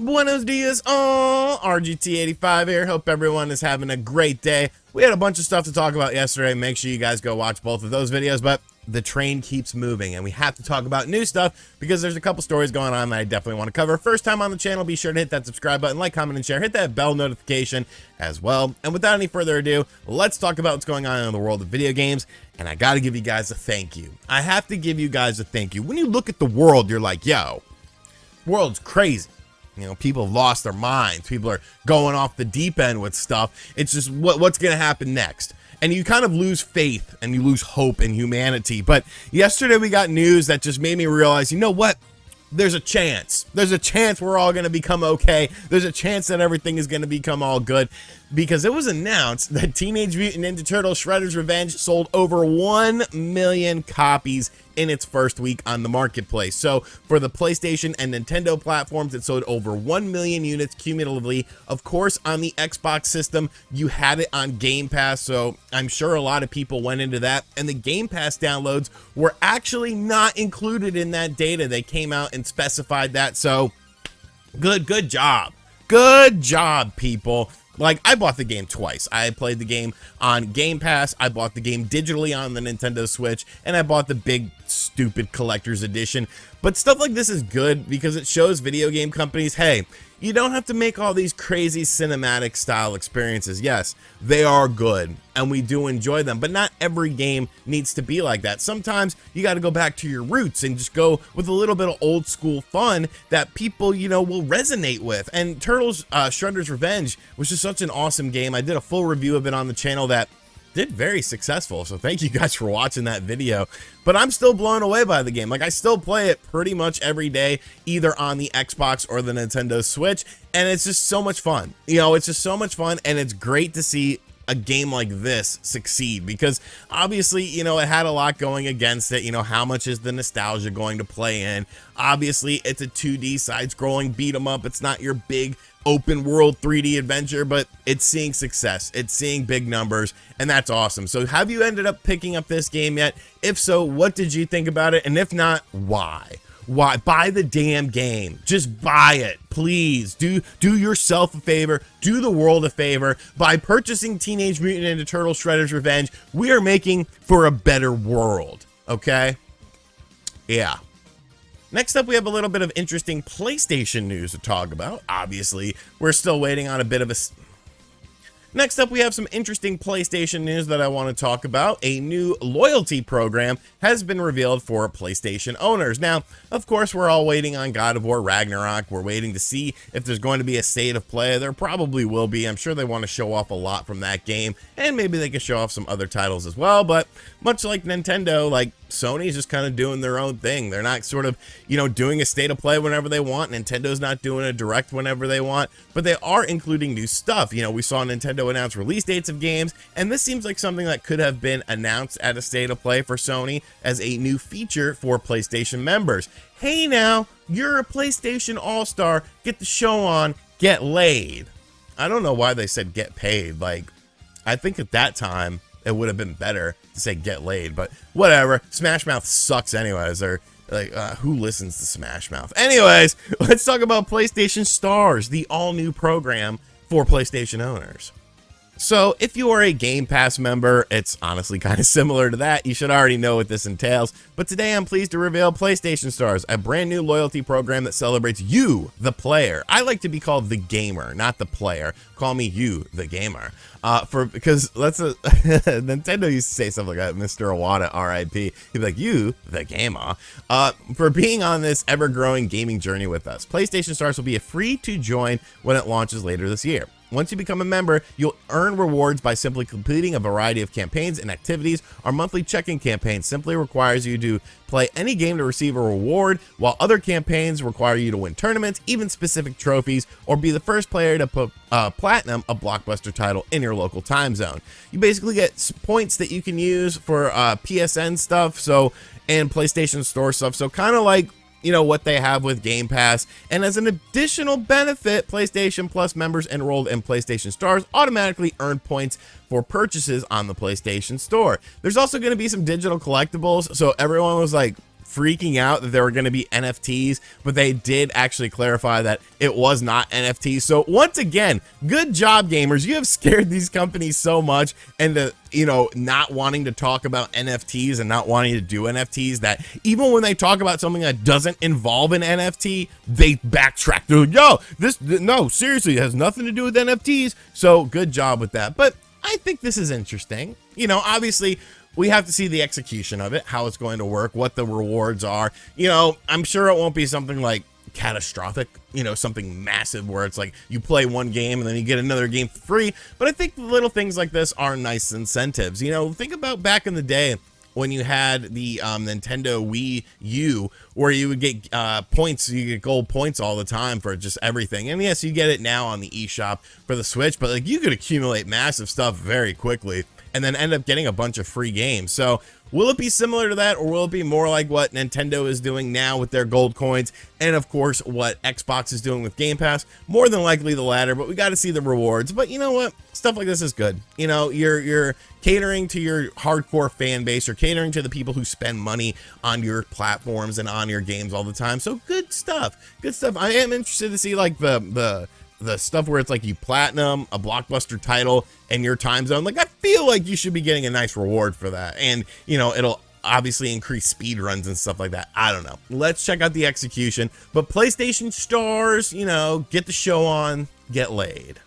Buenos dias, all RGT85 here. Hope everyone is having a great day. We had a bunch of stuff to talk about yesterday. Make sure you guys go watch both of those videos, but the train keeps moving and we have to talk about new stuff because there's a couple stories going on that I definitely want to cover. First time on the channel, be sure to hit that subscribe button, like, comment, and share. Hit that bell notification as well. And without any further ado, let's talk about what's going on in the world of video games. And I got to give you guys a thank you. I have to give you guys a thank you. When you look at the world, you're like, yo, world's crazy. You know, people have lost their minds. People are going off the deep end with stuff. It's just what's going to happen next. And you kind of lose faith and you lose hope in humanity. But yesterday we got news that just made me realize, you know what? There's a chance. There's a chance we're all going to become okay. There's a chance that everything is going to become all good. Because it was announced that Teenage Mutant Ninja Turtles Shredders Revenge sold over 1 million copies in its first week on the marketplace. So for the PlayStation and Nintendo platforms, it sold over 1 million units cumulatively. Of course, on the Xbox system, you had it on Game Pass, so I'm sure a lot of people went into that. And the Game Pass downloads were actually not included in that data. They came out and specified that, so good job. Good job, people. Like, I bought the game twice. I played the game on Game Pass, I bought the game digitally on the Nintendo Switch, and I bought the big, stupid collector's edition. But stuff like this is good because it shows video game companies, hey, you don't have to make all these crazy cinematic style experiences. Yes, they are good, and we do enjoy them, but not every game needs to be like that. Sometimes you got to go back to your roots and just go with a little bit of old school fun that people, you know, will resonate with. And Turtles Shredders Revenge was just such an awesome game. I did a full review of it on the channel that did very successful, so thank you guys for watching that video. But I'm still blown away by the game. Like, I still play it pretty much every day, either on the Xbox or the Nintendo Switch, and it's just so much fun. You know, it's just so much fun, and it's great to see a game like this succeed because obviously, you know, it had a lot going against it. You know, how much is the nostalgia going to play in? Obviously, it's a 2D side-scrolling beat 'em up. It's not your big open world 3D adventure, but it's seeing success. It's seeing big numbers, and that's awesome. So have you ended up picking up this game yet? If so, what did you think about it? And if not, why? Why? Buy the damn game. Just buy it, please. Do yourself a favor, do the world a favor. By purchasing Teenage Mutant Ninja Turtles Shredders Revenge, we are making for a better world, okay? Yeah. Next up, we have a little bit of interesting PlayStation news to talk about. Obviously, we're still waiting on a bit of a... Next up, we have some interesting PlayStation news that I want to talk about. A new loyalty program has been revealed for PlayStation owners. Now, of course, we're all waiting on God of War Ragnarok. We're waiting to see if there's going to be a state of play. There probably will be. I'm sure they want to show off a lot from that game, and maybe they can show off some other titles as well. But much like Nintendo, like Sony's just kind of doing their own thing. They're not sort of, you know, doing a state of play whenever they want. Nintendo's not doing a direct whenever they want, but they are including new stuff. You know, we saw Nintendo announce release dates of games, and this seems like something that could have been announced at a state of play for Sony as a new feature for PlayStation members. Hey now, you're a PlayStation All-Star, get the show on, get laid. I don't know why they said get paid. Like, I think at that time it would have been better to say get laid, but whatever. Smash Mouth sucks anyways. Or like, who listens to Smash Mouth? Anyways, let's talk about PlayStation Stars, the all-new program for PlayStation owners. So if you are a Game Pass member, it's honestly kind of similar to that. You should already know what this entails. But today I'm pleased to reveal PlayStation Stars, a brand new loyalty program that celebrates you, the player. I like to be called the gamer, not the player. Call me you, the gamer. Because Nintendo used to say something like that. Mr. Iwata, R.I.P. He'd be like, you, the gamer. For being on this ever-growing gaming journey with us. PlayStation Stars will be free to join when it launches later this year. Once you become a member, you'll earn rewards by simply completing a variety of campaigns and activities. Our monthly check-in campaign simply requires you to play any game to receive a reward, while other campaigns require you to win tournaments, even specific trophies, or be the first player to put platinum a blockbuster title in your local time zone. You basically get points that you can use for PSN stuff, and PlayStation Store stuff, so kind of like, you know, what they have with Game Pass. And as an additional benefit, PlayStation Plus members enrolled in PlayStation Stars automatically earn points for purchases on the PlayStation Store. There's also going to be some digital collectibles, so everyone was like freaking out that there were going to be NFTs, but they did actually clarify that it was not NFTs. So once again, good job, gamers. You have scared these companies so much into, you know, not wanting to talk about NFTs and not wanting to do NFTs, that even when they talk about something that doesn't involve an NFT, they backtrack. They're like, yo, no, seriously, it has nothing to do with NFTs. So good job with that. But I think this is interesting. You know, obviously, we have to see the execution of it, how it's going to work, what the rewards are. You know, I'm sure it won't be something like catastrophic, you know, something massive where it's like you play one game and then you get another game for free. But I think little things like this are nice incentives. You know, think about back in the day when you had the Nintendo Wii U, where you would get points, you get gold points all the time for just everything. And yes, you get it now on the eShop for the Switch, but like you could accumulate massive stuff very quickly and then end up getting a bunch of free games. So will it be similar to that, or will it be more like what Nintendo is doing now with their gold coins, and of course what Xbox is doing with Game Pass? More than likely the latter, but we got to see the rewards. But you know what, stuff like this is good. You know, you're catering to your hardcore fan base, you're catering to the people who spend money on your platforms and on your games all the time. So good stuff. I am interested to see like the stuff where it's like you platinum a blockbuster title in your time zone. Like, I feel like you should be getting a nice reward for that. And, you know, it'll obviously increase speed runs and stuff like that. I don't know. Let's check out the execution. But PlayStation stars, you know, get the show on, get laid.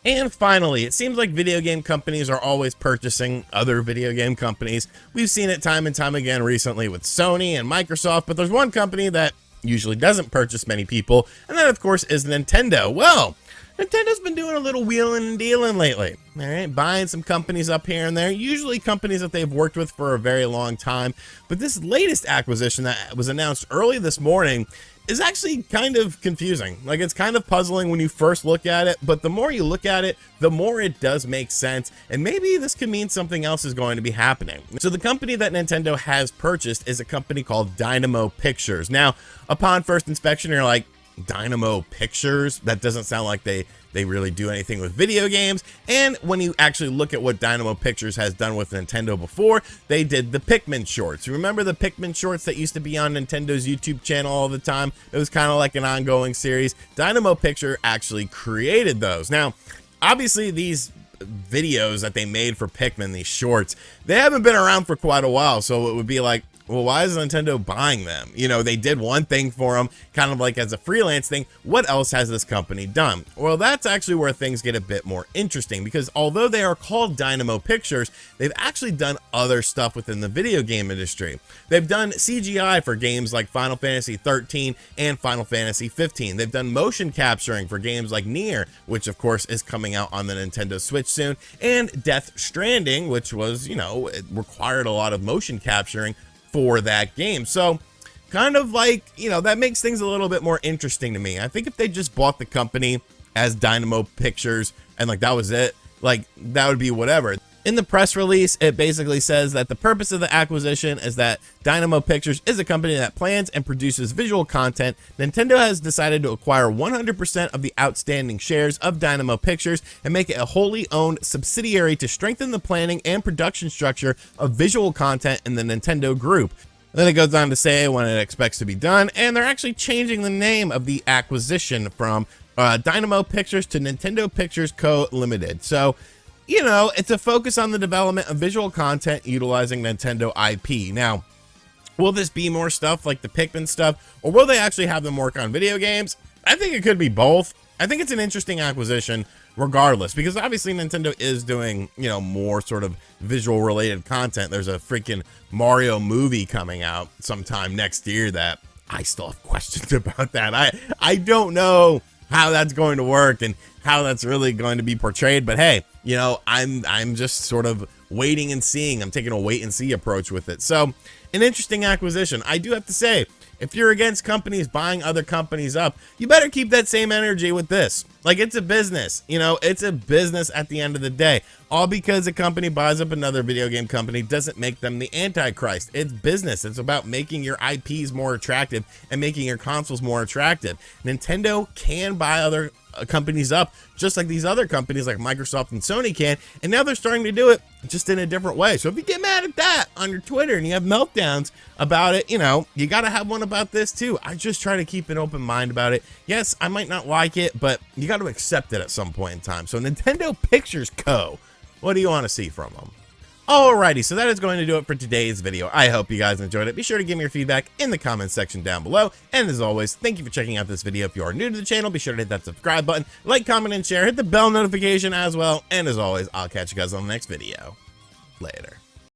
And finally, it seems like video game companies are always purchasing other video game companies. We've seen it time and time again recently with Sony and Microsoft, but there's one company that usually doesn't purchase many people, and that of course is Nintendo. Well, Nintendo's been doing a little wheeling and dealing lately, all right, buying some companies up here and there, usually companies that they've worked with for a very long time. But this latest acquisition that was announced early this morning is actually kind of confusing. Like, it's kind of puzzling when you first look at it, but the more you look at it, the more it does make sense, and maybe this could mean something else is going to be happening. So the company that Nintendo has purchased is a company called Dynamo Pictures. Now, upon first inspection, you're like, Dynamo Pictures? That doesn't sound like they really do anything with video games. And when you actually look at what Dynamo Pictures has done with Nintendo before, they did the Pikmin shorts. Remember the Pikmin shorts that used to be on Nintendo's YouTube channel all the time? It was kind of like an ongoing series. Dynamo Picture actually created those. Now, obviously these videos that they made for Pikmin, these shorts, they haven't been around for quite a while, so it would be like, well, why is Nintendo buying them? You know, they did one thing for them, kind of like as a freelance thing. What else has this company done? Well, that's actually where things get a bit more interesting, because although they are called Dynamo Pictures, they've actually done other stuff within the video game industry. They've done CGI for games like Final Fantasy 13 and Final Fantasy 15. They've done motion capturing for games like Nier, which of course is coming out on the Nintendo Switch soon, and Death Stranding, which was, you know, it required a lot of motion capturing for that game. So kind of like, you know, that makes things a little bit more interesting to me. I think if they just bought the company as Dynamo Pictures and like that was it, like that would be whatever. In the press release, it basically says that the purpose of the acquisition is that Dynamo Pictures is a company that plans and produces visual content. Nintendo has decided to acquire 100% of the outstanding shares of Dynamo Pictures and make it a wholly owned subsidiary to strengthen the planning and production structure of visual content in the Nintendo group. Then it goes on to say when it expects to be done, and they're actually changing the name of the acquisition from Dynamo Pictures to Nintendo Pictures Co. Limited. So, you know, it's a focus on the development of visual content utilizing Nintendo IP. Now, will this be more stuff like the Pikmin stuff, or will they actually have them work on video games? I think it could be both. I think it's an interesting acquisition regardless, because obviously Nintendo is doing, you know, more sort of visual related content. There's a freaking Mario movie coming out sometime next year that I still have questions about that. I don't know how that's going to work and how that's really going to be portrayed, but hey, you know, I'm just sort of waiting and seeing. I'm taking a wait and see approach with it. So an interesting acquisition. I do have to say, if you're against companies buying other companies up, you better keep that same energy with this. Like, it's a business, you know, it's a business at the end of the day. All because a company buys up another video game company doesn't make them the Antichrist. It's business. It's about making your IPs more attractive and making your consoles more attractive. Nintendo can buy other companies up just like these other companies like Microsoft and Sony can, and now they're starting to do it just in a different way. So if you get mad at that on your Twitter and you have meltdowns about it, you know, you got to have one about this too. I just try to keep an open mind about it. Yes, I might not like it, but you got to accept it at some point in time. So Nintendo Pictures Co., what do you want to see from them? Alrighty, so that is going to do it for today's video. I hope you guys enjoyed it. Be sure to give me your feedback in the comments section down below. And as always, thank you for checking out this video. If you are new to the channel, be sure to hit that subscribe button, like, comment, and share. Hit the bell notification as well. And as always, I'll catch you guys on the next video. Later.